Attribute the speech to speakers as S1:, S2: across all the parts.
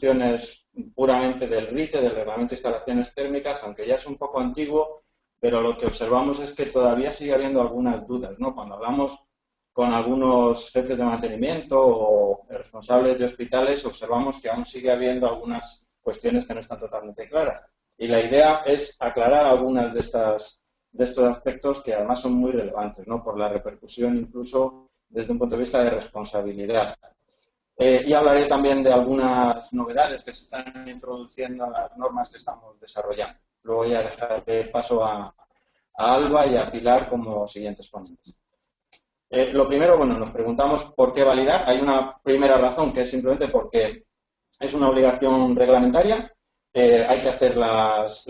S1: cuestiones puramente del RITE, del Reglamento de Instalaciones Térmicas, aunque ya es un poco antiguo, pero lo que observamos es que todavía sigue habiendo algunas dudas, ¿no? Cuando hablamos con algunos jefes de mantenimiento o responsables de hospitales, observamos que aún sigue habiendo algunas cuestiones que no están totalmente claras. Y la idea es aclarar algunas de estos aspectos que además son muy relevantes, ¿no? Por la repercusión incluso desde un punto de vista de responsabilidad. Y hablaré también de algunas novedades que se están introduciendo en las normas que estamos desarrollando. Luego voy a dejar paso a Alba y a Pilar como siguientes ponentes. Lo primero, bueno, nos preguntamos por qué validar. Hay una primera razón que es simplemente porque es una obligación reglamentaria. Hay que hacer las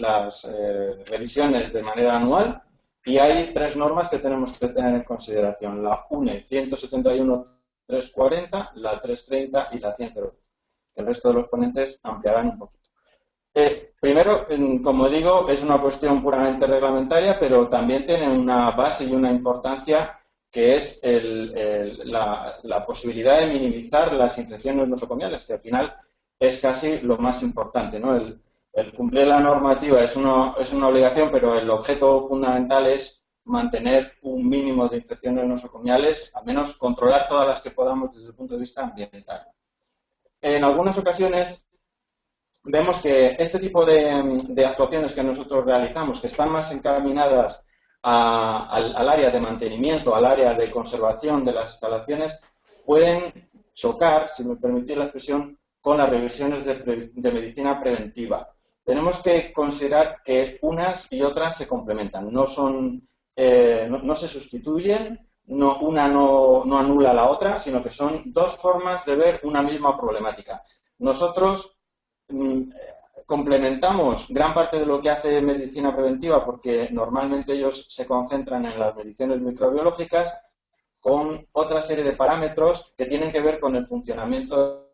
S1: revisiones de manera anual y hay tres normas que tenemos que tener en consideración. La UNE 171-340, la 330 y la 100-010. El resto de los ponentes ampliarán un poquito. Primero, como digo, es una cuestión puramente reglamentaria, pero también tiene una base y una importancia que es la posibilidad de minimizar las infecciones nosocomiales, que al final es casi lo más importante, ¿no? El cumplir la normativa es una obligación, pero el objeto fundamental es mantener un mínimo de infecciones nosocomiales, al menos controlar todas las que podamos desde el punto de vista ambiental. En algunas ocasiones vemos que este tipo de actuaciones que nosotros realizamos, que están más encaminadas al área de mantenimiento, al área de conservación de las instalaciones, pueden chocar, si me permitís la expresión, con las revisiones de medicina preventiva. Tenemos que considerar que unas y otras se complementan, no se sustituyen, una no anula a la otra, sino que son dos formas de ver una misma problemática. Nosotros complementamos gran parte de lo que hace medicina preventiva porque normalmente ellos se concentran en las mediciones microbiológicas con otra serie de parámetros que tienen que ver con el funcionamiento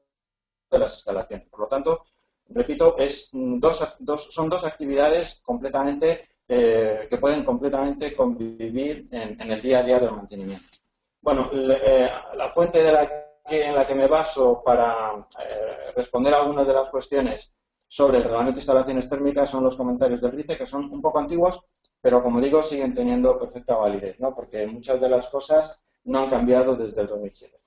S1: de las instalaciones. Por lo tanto, repito, son dos actividades completamente que pueden completamente convivir en el día a día del mantenimiento. Bueno, la fuente en la que me baso para responder a algunas de las cuestiones sobre el reglamento de instalaciones térmicas son los comentarios del RITE, que son un poco antiguos, pero como digo, siguen teniendo perfecta validez, ¿no? Porque muchas de las cosas no han cambiado desde el 2007.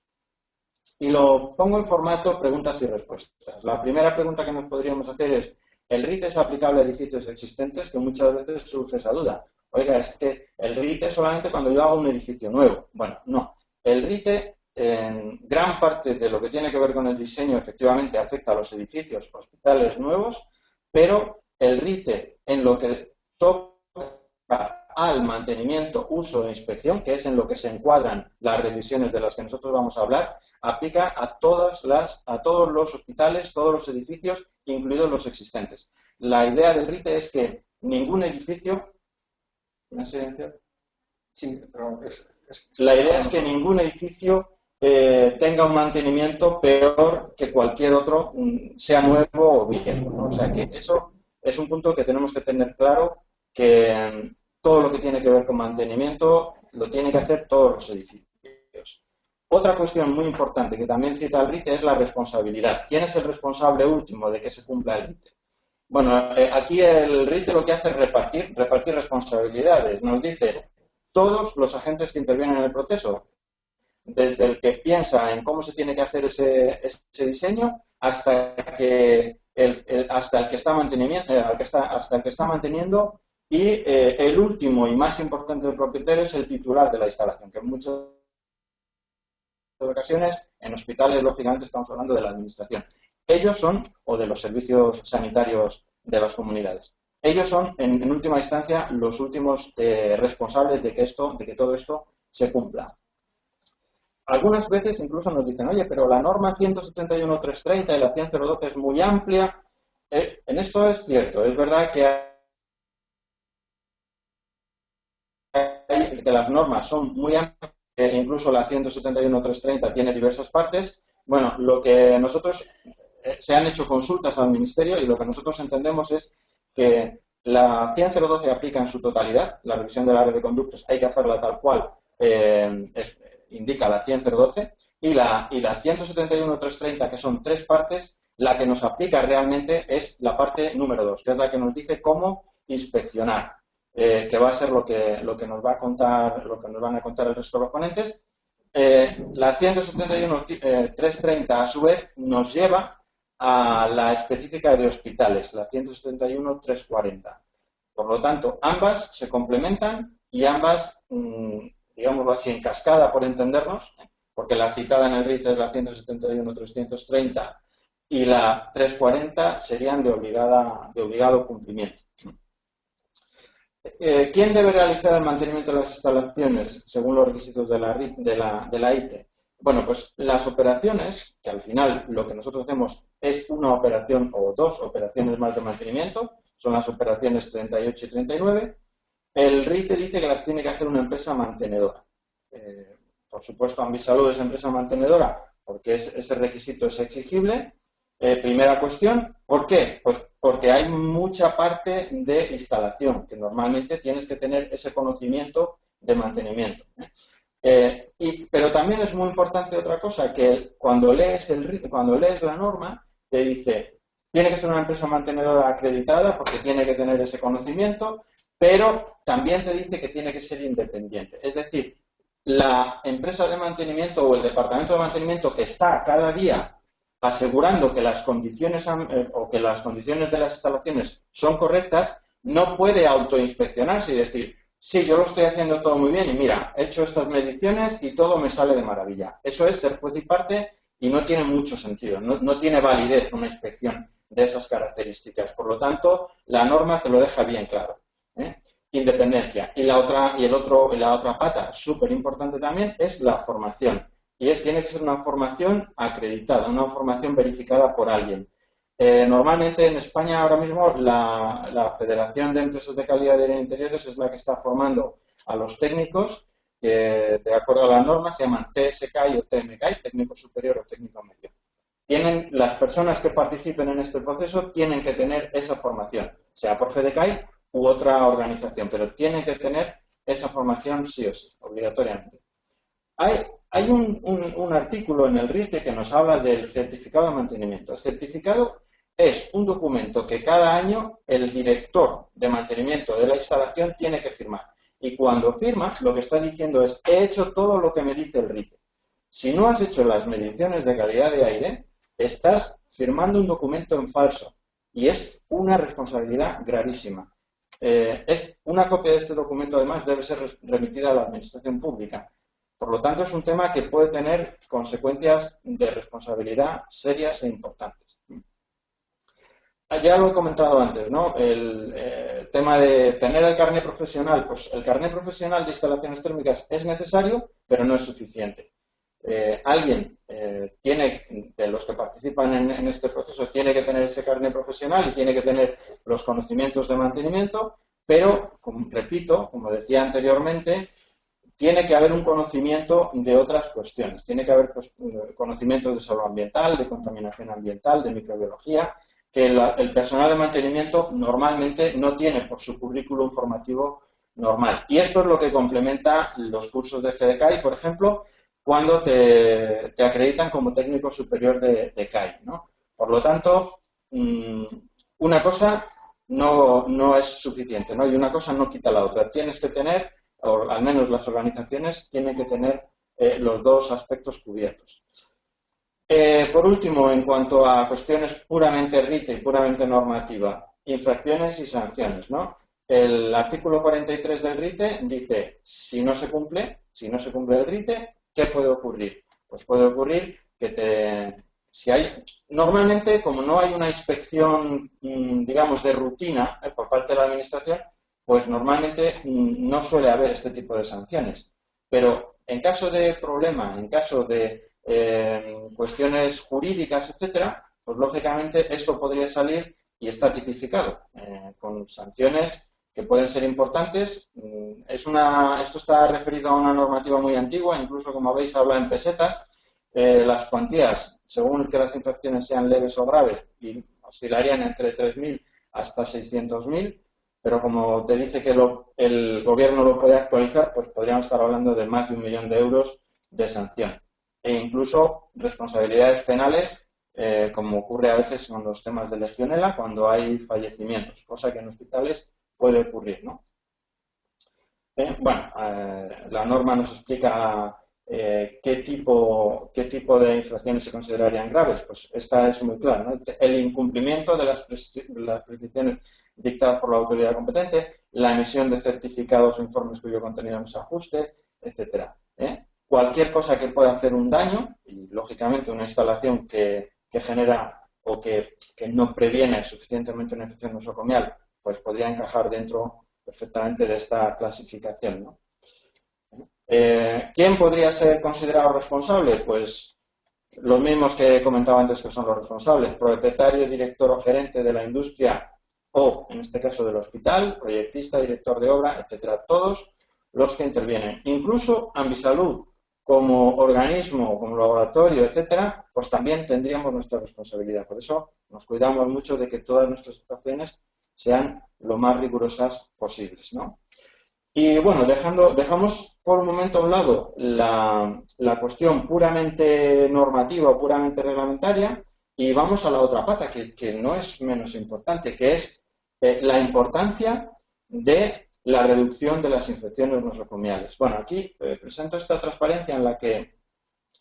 S1: Y lo pongo en formato preguntas y respuestas. La primera pregunta que nos podríamos hacer es, ¿el RITE es aplicable a edificios existentes? Que muchas veces surge esa duda. Oiga, es que el RITE es solamente cuando yo hago un edificio nuevo. Bueno, no. El RITE, en gran parte de lo que tiene que ver con el diseño, efectivamente afecta a los edificios, hospitales nuevos, pero el RITE, en lo que toca al mantenimiento, uso e inspección, que es en lo que se encuadran las revisiones de las que nosotros vamos a hablar, aplica a todos los hospitales, todos los edificios, incluidos los existentes. La idea del RITE es que ningún edificio... ¿Me has silenciado? Sí, pero la idea es que ningún edificio tenga un mantenimiento peor que cualquier otro, sea nuevo o viejo, ¿no? O sea que eso es un punto que tenemos que tener claro, que todo lo que tiene que ver con mantenimiento lo tienen que hacer todos los edificios. Otra cuestión muy importante que también cita el RITE es la responsabilidad. ¿Quién es el responsable último de que se cumpla el RITE? Bueno, aquí el RITE lo que hace es repartir responsabilidades. Nos dice todos los agentes que intervienen en el proceso, desde el que piensa en cómo se tiene que hacer ese diseño hasta el que está manteniendo y el último y más importante del propietario es el titular de la instalación, que en muchas ocasiones en hospitales lógicamente estamos hablando de la administración. Ellos son, o de los servicios sanitarios de las comunidades. Ellos son, en última instancia, los últimos responsables de que todo esto se cumpla. Algunas veces incluso nos dicen, oye, pero la norma 171.330 y la 100.012 es muy amplia. En esto es cierto, es verdad que las normas son muy amplias, incluso la 171.330 tiene diversas partes. Bueno, lo que nosotros se han hecho consultas al Ministerio y lo que nosotros entendemos es que la 100.012 aplica en su totalidad, la revisión de la red de conductos hay que hacerla tal cual indica la 100.012 y la 171.330, que son tres partes, La que nos aplica realmente es la parte número 2, que es la que nos dice cómo inspeccionar, que va a ser lo que nos va a contar, lo que nos van a contar el resto de los ponentes. La 171.330 a su vez nos lleva a la específica de hospitales, la 171.340. Por lo tanto, ambas se complementan y ambas, digámoslo así, en cascada, por entendernos, porque la citada en el RIT es la 171.330 y la 340 serían de obligado cumplimiento. ¿Quién debe realizar el mantenimiento de las instalaciones según los requisitos de la ITE? Bueno, pues las operaciones, que al final lo que nosotros hacemos es una operación o dos operaciones más de mantenimiento, son las operaciones 38 y 39, el RITE dice que las tiene que hacer una empresa mantenedora. Por supuesto, Ambisalud es empresa mantenedora porque ese requisito es exigible. Primera cuestión, ¿por qué? Pues porque hay mucha parte de instalación, que normalmente tienes que tener ese conocimiento de mantenimiento. Pero también es muy importante otra cosa, que cuando lees la norma, te dice, tiene que ser una empresa mantenedora acreditada porque tiene que tener ese conocimiento, pero también te dice que tiene que ser independiente. Es decir, la empresa de mantenimiento o el departamento de mantenimiento que está cada día asegurando que las condiciones de las instalaciones son correctas, no puede autoinspeccionarse y decir, sí, yo lo estoy haciendo todo muy bien y mira, he hecho estas mediciones y todo me sale de maravilla. Eso es ser juez y parte y no tiene mucho sentido, no tiene validez una inspección de esas características. Por lo tanto, la norma te lo deja bien claro. Independencia. Y la otra pata, súper importante también, es la formación. Y tiene que ser una formación acreditada, una formación verificada por alguien. Normalmente en España ahora mismo la Federación de Empresas de Calidad de Interiores es la que está formando a los técnicos que, de acuerdo a las normas, se llaman TSK o TMK, técnico superior o técnico medio. Las personas que participen en este proceso tienen que tener esa formación, sea por FEDECAI u otra organización, pero tienen que tener esa formación sí o sí, obligatoriamente. Hay un artículo en el RITE que nos habla del certificado de mantenimiento. El certificado es un documento que cada año el director de mantenimiento de la instalación tiene que firmar. Y cuando firma, lo que está diciendo es, he hecho todo lo que me dice el RITE. Si no has hecho las mediciones de calidad de aire, estás firmando un documento en falso. Y es una responsabilidad gravísima. Una copia de este documento, además, debe ser remitida a la administración pública. Por lo tanto, es un tema que puede tener consecuencias de responsabilidad serias e importantes. Ya lo he comentado antes, ¿no? El tema de tener el carnet profesional. Pues el carnet profesional de instalaciones térmicas es necesario, pero no es suficiente. Alguien de los que participan en este proceso, tiene que tener ese carnet profesional y tiene que tener los conocimientos de mantenimiento, pero, repito, como decía anteriormente, tiene que haber un conocimiento de otras cuestiones. Tiene que haber conocimientos de salud ambiental, de contaminación ambiental, de microbiología, que el personal de mantenimiento normalmente no tiene por su currículum formativo normal. Y esto es lo que complementa los cursos de FEDECAI, por ejemplo, cuando te acreditan como técnico superior de CAI, ¿no? Por lo tanto, una cosa no es suficiente, ¿no? Y una cosa no quita la otra. Tienes que tener, o al menos las organizaciones tienen que tener los dos aspectos cubiertos. Por último, en cuanto a cuestiones puramente RITE y puramente normativa, infracciones y sanciones, ¿no? El artículo 43 del RITE dice, si no se cumple el RITE, ¿qué puede ocurrir? Pues puede ocurrir que normalmente, como no hay una inspección, digamos, de rutina por parte de la administración, pues normalmente no suele haber este tipo de sanciones. Pero en caso de problema, en caso de cuestiones jurídicas, etcétera, pues lógicamente esto podría salir y está tipificado con sanciones que pueden ser importantes. Esto está referido a una normativa muy antigua, incluso como veis habla en pesetas. Las cuantías, según que las infracciones sean leves o graves, oscilarían entre 3.000 hasta 600.000, pero como te dice que el gobierno lo puede actualizar, pues podríamos estar hablando de más de 1 millón de euros de sanción. E incluso responsabilidades penales como ocurre a veces con los temas de Legionela, cuando hay fallecimientos, cosa que en hospitales puede ocurrir, ¿no? Bueno, la norma nos explica qué tipo de infracciones se considerarían graves. Pues esta es muy clara, ¿no? El incumplimiento de las prescripciones dictadas por la autoridad competente, la emisión de certificados o informes cuyo contenido no se ajuste, etcétera. Cualquier cosa que pueda hacer un daño, y lógicamente una instalación que genera o que no previene suficientemente una infección nosocomial, pues podría encajar dentro perfectamente de esta clasificación, ¿no? ¿Quién podría ser considerado responsable? Pues los mismos que comentaba antes que son los responsables: propietario, director o gerente de la industria o, en este caso, del hospital, proyectista, director de obra, etcétera. Todos los que intervienen. Incluso Ambisalud, como organismo, como laboratorio, etcétera, pues también tendríamos nuestra responsabilidad. Por eso nos cuidamos mucho de que todas nuestras actuaciones sean lo más rigurosas posibles, ¿no? Y bueno, dejamos por un momento a un lado la cuestión puramente normativa o puramente reglamentaria y vamos a la otra pata, que no es menos importante, que es la importancia de la reducción de las infecciones nosocomiales. Bueno, aquí presento esta transparencia en la que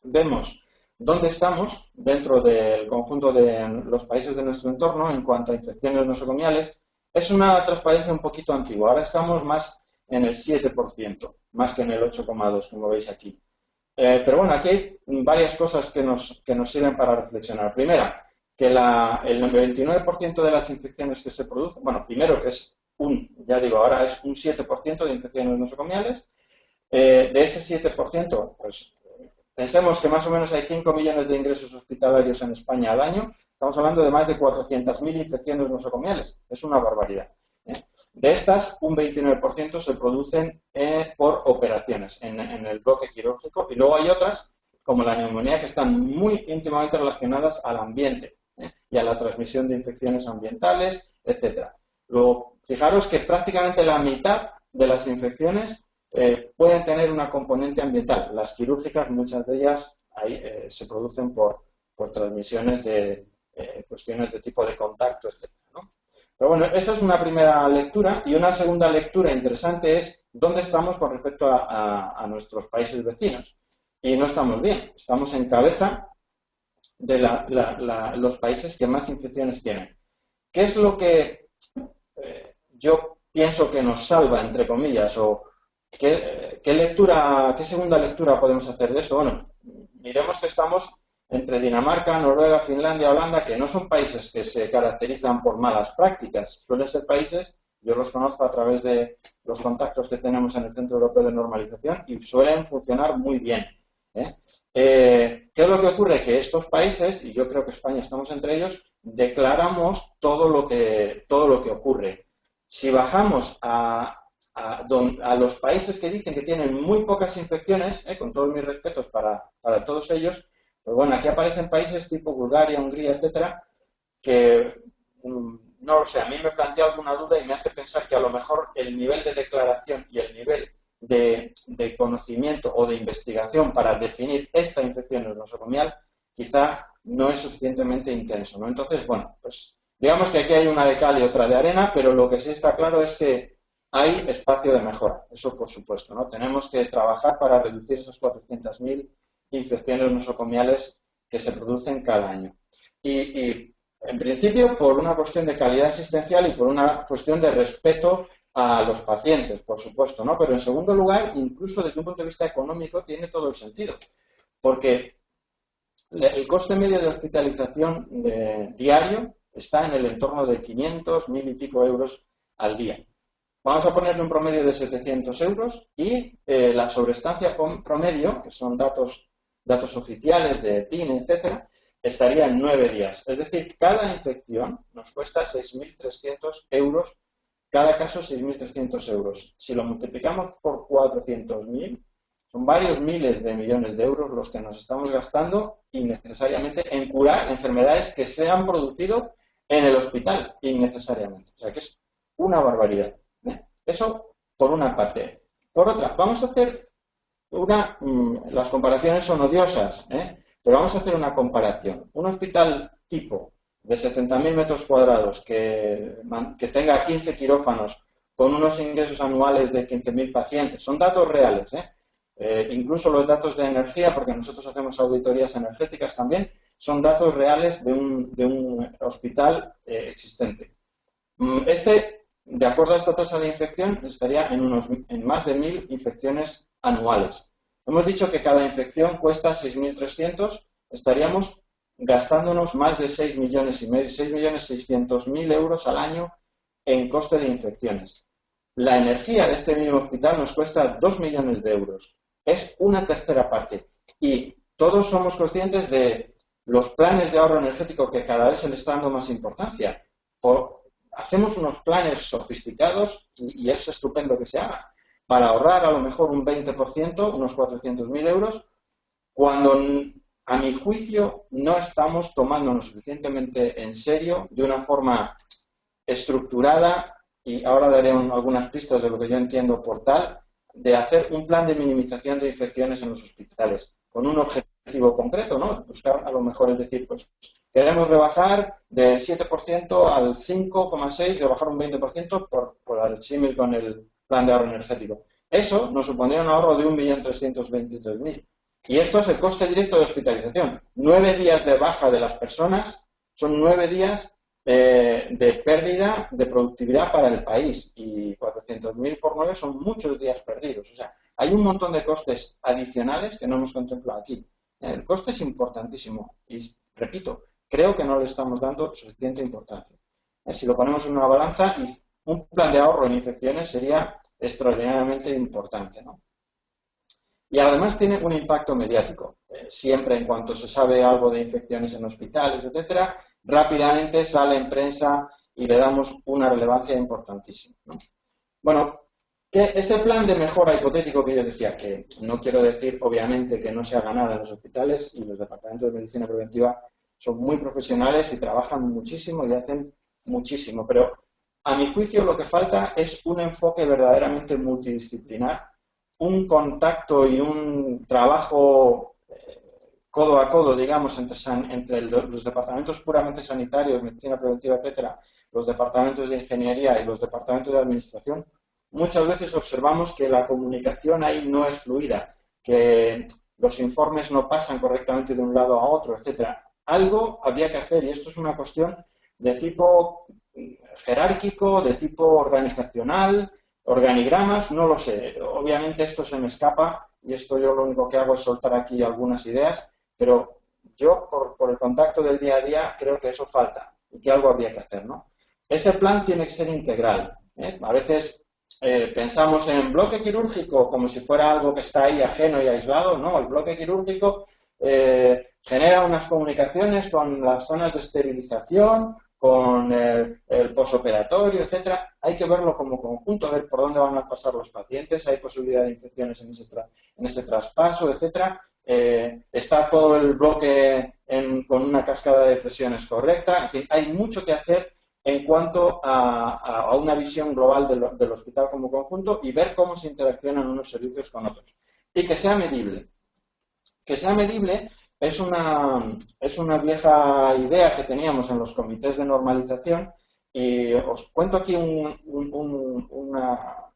S1: vemos dónde estamos dentro del conjunto de los países de nuestro entorno en cuanto a infecciones nosocomiales. Es una transparencia un poquito antigua. Ahora estamos más en el 7%, más que en el 8,2%, como veis aquí. Pero bueno, aquí hay varias cosas que nos sirven para reflexionar. Primera, que el 99% de las infecciones que se producen, bueno, primero que es ahora es un 7% de infecciones nosocomiales. De ese 7%, pues pensemos que más o menos hay 5 millones de ingresos hospitalarios en España al año. Estamos hablando de más de 400.000 infecciones nosocomiales. Es una barbaridad. De estas, un 29% se producen por operaciones en el bloque quirúrgico, y luego hay otras, como la neumonía, que están muy íntimamente relacionadas al ambiente y a la transmisión de infecciones ambientales, etcétera. Luego, fijaros que prácticamente la mitad de las infecciones pueden tener una componente ambiental. Las quirúrgicas, muchas de ellas se producen por transmisiones de cuestiones de tipo de contacto, etcétera, ¿no? Pero bueno, esa es una primera lectura, y una segunda lectura interesante es dónde estamos con respecto a nuestros países vecinos. Y no estamos bien, estamos en cabeza de los países que más infecciones tienen. ¿Qué es lo que yo pienso que nos salva, entre comillas, o qué segunda lectura podemos hacer de esto? Bueno, miremos que estamos entre Dinamarca, Noruega, Finlandia, Holanda, que no son países que se caracterizan por malas prácticas. Suelen ser países, yo los conozco a través de los contactos que tenemos en el Centro Europeo de Normalización, y suelen funcionar muy bien. ¿Qué es lo que ocurre? Que estos países, y yo creo que España estamos entre ellos, declaramos todo lo que ocurre. Si bajamos a los países que dicen que tienen muy pocas infecciones, con todos mis respetos para todos ellos, pues bueno, aquí aparecen países tipo Bulgaria, Hungría, etcétera, que no lo sé, a mí me plantea alguna duda y me hace pensar que a lo mejor el nivel de declaración y el nivel de conocimiento o de investigación para definir esta infección nosocomial quizá no es suficientemente intenso, ¿no? Entonces, bueno, pues digamos que aquí hay una de cal y otra de arena, pero lo que sí está claro es que hay espacio de mejora, eso por supuesto, ¿no? Tenemos que trabajar para reducir esas 400.000 infecciones nosocomiales que se producen cada año. Y en principio por una cuestión de calidad asistencial y por una cuestión de respeto a los pacientes, por supuesto, ¿no? Pero en segundo lugar, incluso desde un punto de vista económico, tiene todo el sentido, porque el coste medio de hospitalización diario está en el entorno de 500, 1.000 y pico euros al día. Vamos a ponerle un promedio de 700 euros y la sobreestancia promedio, que son datos oficiales de PIN, etcétera, estaría en 9 días. Es decir, cada infección nos cuesta 6.300 euros, cada caso 6.300 euros. Si lo multiplicamos por 400.000, son varios miles de millones de euros los que nos estamos gastando innecesariamente en curar enfermedades que se han producido en el hospital, innecesariamente. O sea que es una barbaridad. Eso por una parte. Por otra, vamos a hacer las comparaciones son odiosas, Pero vamos a hacer una comparación. Un hospital tipo de 70.000 metros cuadrados que tenga 15 quirófanos con unos ingresos anuales de 15.000 pacientes, son datos reales, incluso los datos de energía, porque nosotros hacemos auditorías energéticas también, son datos reales de un hospital existente. De acuerdo a esta tasa de infección, estaría en más de 1.000 infecciones anuales. Hemos dicho que cada infección cuesta 6.300, estaríamos gastándonos más de 6.600.000 euros al año en coste de infecciones. La energía de este mismo hospital nos cuesta 2 millones de euros. Es una tercera parte. Y todos somos conscientes de los planes de ahorro energético que cada vez se le está dando más importancia. Hacemos unos planes sofisticados y es estupendo que se haga para ahorrar a lo mejor un 20%, unos 400.000 euros, cuando a mi juicio no estamos tomándonos suficientemente en serio, de una forma estructurada, y ahora daré algunas pistas de lo que yo entiendo por tal, de hacer un plan de minimización de infecciones en los hospitales, con un objetivo concreto, ¿no? Buscar a lo mejor es decir, pues queremos rebajar del 7% al 5,6%, rebajar un 20% por el símil con el plan de ahorro energético. Eso nos supondría un ahorro de 1.323.000. Y esto es el coste directo de hospitalización. 9 días de baja de las personas son 9 días de pérdida de productividad para el país. Y 400.000 por 9 son muchos días perdidos. O sea, hay un montón de costes adicionales que no hemos contemplado aquí. El coste es importantísimo. Y, repito, creo que no le estamos dando suficiente importancia. Si lo ponemos en una balanza, un plan de ahorro en infecciones sería extraordinariamente importante, ¿no? Y además tiene un impacto mediático. Siempre en cuanto se sabe algo de infecciones en hospitales, etcétera, rápidamente sale en prensa y le damos una relevancia importantísima, ¿no? Bueno, que ese plan de mejora hipotético que yo decía, que no quiero decir obviamente que no se haga nada en los hospitales, y los departamentos de medicina preventiva son muy profesionales y trabajan muchísimo y hacen muchísimo, pero a mi juicio lo que falta es un enfoque verdaderamente multidisciplinar, un contacto y un trabajo codo a codo, digamos, entre los departamentos puramente sanitarios, medicina preventiva, etcétera, los departamentos de ingeniería y los departamentos de administración. Muchas veces observamos que la comunicación ahí no es fluida, que los informes no pasan correctamente de un lado a otro, etcétera. Algo habría que hacer, y esto es una cuestión de tipo jerárquico, de tipo organizacional, organigramas, no lo sé. Obviamente esto se me escapa y esto yo lo único que hago es soltar aquí algunas ideas, pero yo por el contacto del día a día creo que eso falta y que algo habría que hacer, ¿no? Ese plan tiene que ser integral, ¿eh? A veces pensamos en bloque quirúrgico como si fuera algo que está ahí ajeno y aislado. No, el bloque quirúrgico genera unas comunicaciones con las zonas de esterilización, con el posoperatorio, etcétera. Hay que verlo como conjunto, ver por dónde van a pasar los pacientes, hay posibilidad de infecciones en ese traspaso, etcétera. Está todo el bloque con una cascada de presiones correcta. En fin, hay mucho que hacer en cuanto a una visión global del hospital como conjunto y ver cómo se interaccionan unos servicios con otros. Y que sea medible. Que sea medible es una vieja idea que teníamos en los comités de normalización, y os cuento aquí una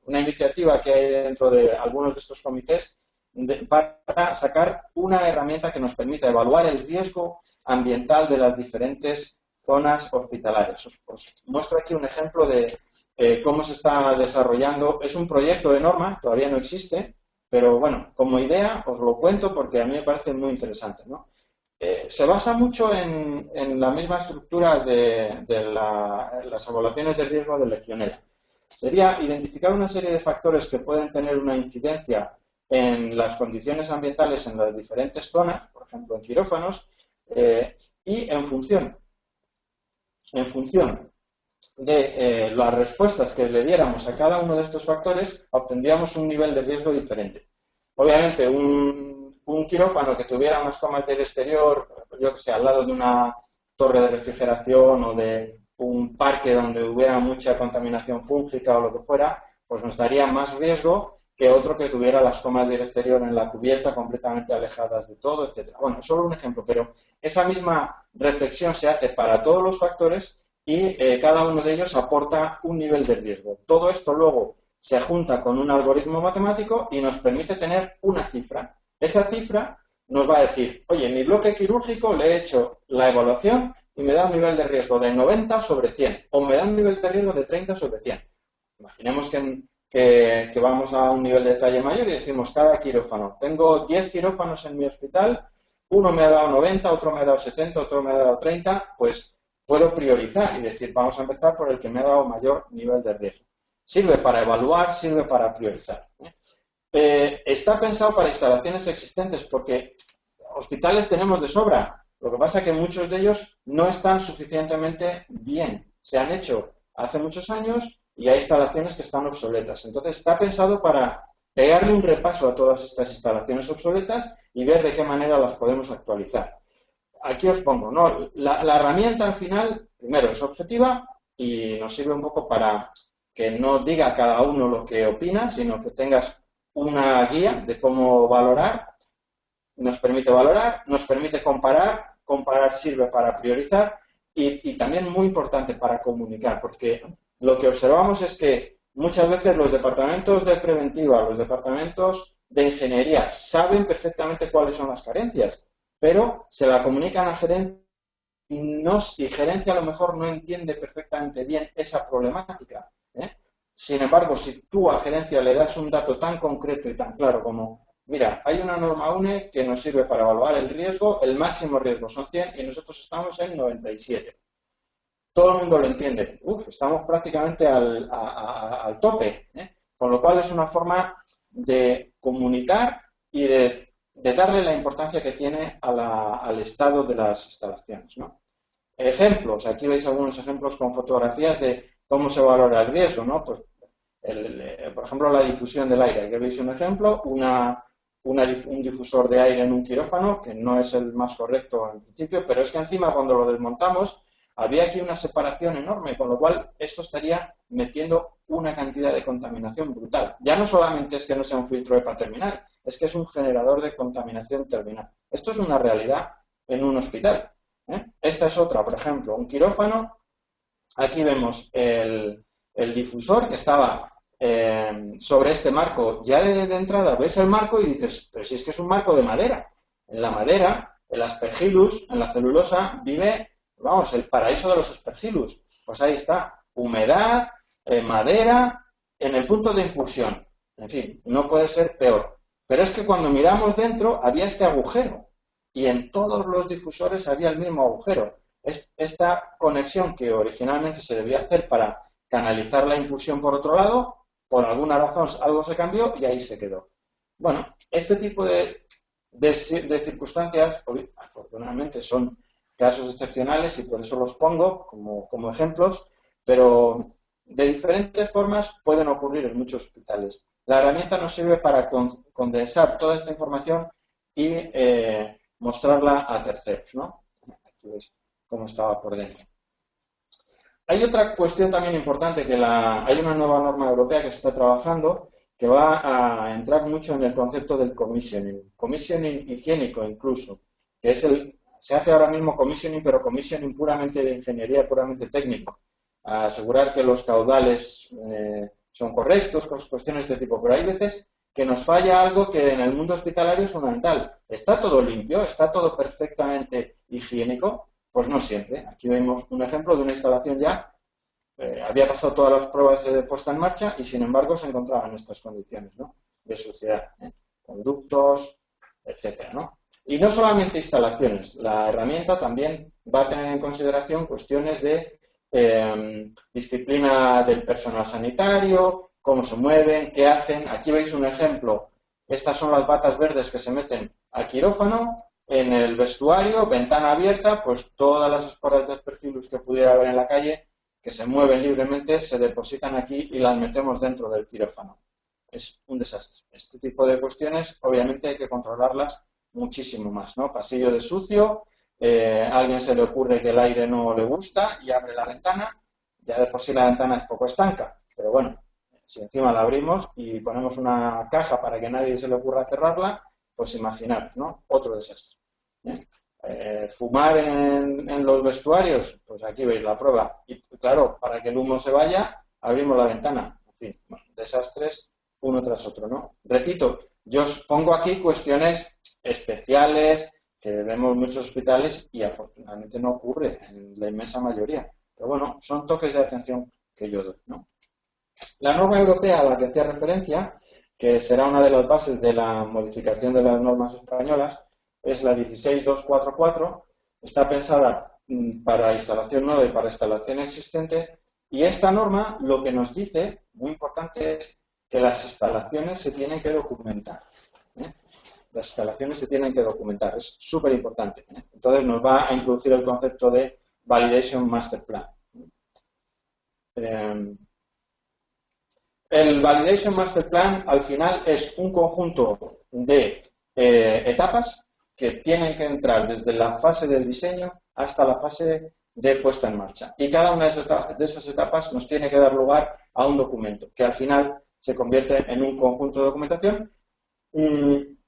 S1: iniciativa que hay dentro de algunos de estos comités para sacar una herramienta que nos permita evaluar el riesgo ambiental de las diferentes zonas hospitalarias. Os muestro aquí un ejemplo de cómo se está desarrollando. Es un proyecto de norma, todavía no existe, pero bueno, como idea os lo cuento porque a mí me parece muy interesante, ¿no? Se basa mucho en la misma estructura de las evaluaciones de riesgo de Legionela. Sería identificar una serie de factores que pueden tener una incidencia en las condiciones ambientales en las diferentes zonas, por ejemplo en quirófanos, y en función de las respuestas que le diéramos a cada uno de estos factores, obtendríamos un nivel de riesgo diferente. Obviamente, un quirófano que tuviera unas tomas del exterior, yo que sé, al lado de una torre de refrigeración o de un parque donde hubiera mucha contaminación fúngica o lo que fuera, pues nos daría más riesgo que otro que tuviera las tomas del exterior en la cubierta completamente alejadas de todo, etcétera. Bueno, solo un ejemplo, pero esa misma reflexión se hace para todos los factores y cada uno de ellos aporta un nivel de riesgo. Todo esto luego se junta con un algoritmo matemático y nos permite tener una cifra. Esa cifra nos va a decir, oye, en mi bloque quirúrgico le he hecho la evaluación y me da un nivel de riesgo de 90 sobre 100 o me da un nivel de riesgo de 30 sobre 100. Imaginemos que vamos a un nivel de detalle mayor y decimos cada quirófano. Tengo 10 quirófanos en mi hospital, uno me ha dado 90, otro me ha dado 70, otro me ha dado 30, pues puedo priorizar y decir, vamos a empezar por el que me ha dado mayor nivel de riesgo. Sirve para evaluar, sirve para priorizar. Está pensado para instalaciones existentes porque hospitales tenemos de sobra. Lo que pasa es que muchos de ellos no están suficientemente bien. Se han hecho hace muchos años y hay instalaciones que están obsoletas. Entonces está pensado para pegarle un repaso a todas estas instalaciones obsoletas y ver de qué manera las podemos actualizar. Aquí os pongo, ¿no? La herramienta al final, primero, es objetiva y nos sirve un poco para que no diga cada uno lo que opina, sino que tengas una guía de cómo valorar. Nos permite valorar, nos permite comparar, comparar sirve para priorizar y también muy importante para comunicar, porque lo que observamos es que muchas veces los departamentos de preventiva, los departamentos de ingeniería saben perfectamente cuáles son las carencias, pero se la comunican a gerencia y gerencia a lo mejor no entiende perfectamente bien esa problemática. Sin embargo, si tú a gerencia le das un dato tan concreto y tan claro como, mira, hay una norma UNE que nos sirve para evaluar el riesgo, el máximo riesgo son 100 y nosotros estamos en 97. Todo el mundo lo entiende. Estamos prácticamente al tope. Con lo cual es una forma de comunicar y de darle la importancia que tiene al estado de las instalaciones, ¿no? Ejemplos. Aquí veis algunos ejemplos con fotografías de cómo se valora el riesgo, ¿no? Pues, por ejemplo, la difusión del aire. Aquí veis un ejemplo, un difusor de aire en un quirófano, que no es el más correcto en principio, pero es que encima cuando lo desmontamos había aquí una separación enorme, con lo cual esto estaría metiendo una cantidad de contaminación brutal. Ya no solamente es que no sea un filtro EPA terminal, es que es un generador de contaminación terminal. Esto es una realidad en un hospital. Esta es otra, por ejemplo, un quirófano. Aquí vemos el difusor que estaba sobre este marco. Ya de entrada ves el marco y dices, pero si es que es un marco de madera. En la madera, el aspergillus, en la celulosa, vive, vamos, el paraíso de los aspergillus. Pues ahí está, humedad, madera, en el punto de impulsión. En fin, no puede ser peor. Pero es que cuando miramos dentro había este agujero y en todos los difusores había el mismo agujero. Esta conexión que originalmente se debía hacer para canalizar la impulsión por otro lado, por alguna razón algo se cambió y ahí se quedó. Bueno, este tipo de circunstancias, afortunadamente, son casos excepcionales y por eso los pongo como ejemplos, pero de diferentes formas pueden ocurrir en muchos hospitales. La herramienta nos sirve para condensar toda esta información y mostrarla a terceros, ¿no? Aquí veis cómo estaba por dentro. Hay otra cuestión también importante, que hay una nueva norma europea que se está trabajando que va a entrar mucho en el concepto del commissioning higiénico incluso, que es se hace ahora mismo commissioning, pero commissioning puramente de ingeniería, puramente técnico, a asegurar que los caudales son correctos, cuestiones de este tipo, pero hay veces que nos falla algo que en el mundo hospitalario es fundamental. ¿Está todo limpio? ¿Está todo perfectamente higiénico? Pues no siempre. Aquí vemos un ejemplo de una instalación ya, había pasado todas las pruebas de puesta en marcha y sin embargo se encontraba en estas condiciones, ¿no?, de suciedad, conductos, etcétera, ¿no? Y no solamente instalaciones, la herramienta también va a tener en consideración cuestiones de disciplina del personal sanitario, cómo se mueven, qué hacen. Aquí veis un ejemplo. Estas son las batas verdes que se meten al quirófano. En el vestuario, ventana abierta, pues todas las esporas de aspergillus que pudiera haber en la calle, que se mueven libremente, se depositan aquí y las metemos dentro del quirófano. Es un desastre. Este tipo de cuestiones, obviamente, hay que controlarlas muchísimo más, ¿no? Pasillo de sucio, a alguien se le ocurre que el aire no le gusta y abre la ventana. Ya de por sí la ventana es poco estanca, pero bueno, Si encima la abrimos y ponemos una caja para que nadie se le ocurra cerrarla, pues imaginar, ¿no? Otro desastre. Fumar en los vestuarios, pues aquí veis la prueba. Y claro, para que el humo se vaya, abrimos la ventana. En fin, bueno, desastres uno tras otro, ¿no? Repito, yo os pongo aquí cuestiones especiales que vemos en muchos hospitales y afortunadamente no ocurre en la inmensa mayoría. Pero bueno, son toques de atención que yo doy, ¿no? La norma europea a la que hacía referencia, que será una de las bases de la modificación de las normas españolas, es la 16244, está pensada para instalación nueva y para instalación existente, y esta norma lo que nos dice, muy importante, es que las instalaciones se tienen que documentar. Las instalaciones se tienen que documentar, es súper importante. Entonces nos va a introducir el concepto de Validation Master Plan. El Validation Master Plan al final es un conjunto de etapas que tienen que entrar desde la fase del diseño hasta la fase de puesta en marcha. Y cada una de esas etapas nos tiene que dar lugar a un documento, que al final se convierte en un conjunto de documentación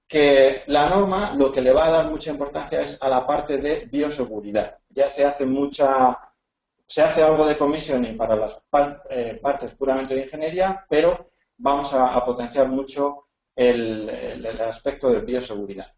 S1: que la norma lo que le va a dar mucha importancia es a la parte de bioseguridad. Ya se hace algo de commissioning para las partes puramente de ingeniería, pero vamos a potenciar mucho el aspecto de bioseguridad.